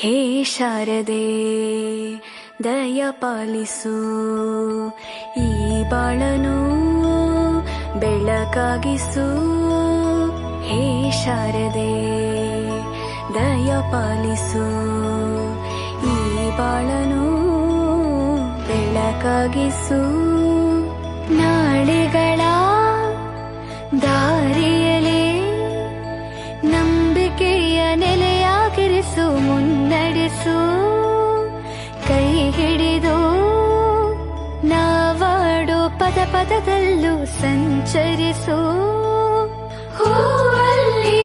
ಹೇ ಶಾರದೆ ದಯ ಪಾಲಿಸು, ಈ ಬಾಳನು ಬೆಳಕಾಗಿಸು. ಹೇ ಶಾರದೆ ದಯ ಪಾಲಿಸು, ಈ ಬಾಳನು ಬೆಳಕಾಗಿಸು. ನಾಳೆಗಳ ದಾರಿಯಲೇ ನಂಬಿಕೆಯ ನೆಲೆಯಾಗಿರಿಸು, ಮುನ್ನಡೆಸು. ಕೈ ಹಿಡಿದು ನಾವಾಡೋ ಪದ ಪದದಲ್ಲೂ ಸಂಚರಿಸು.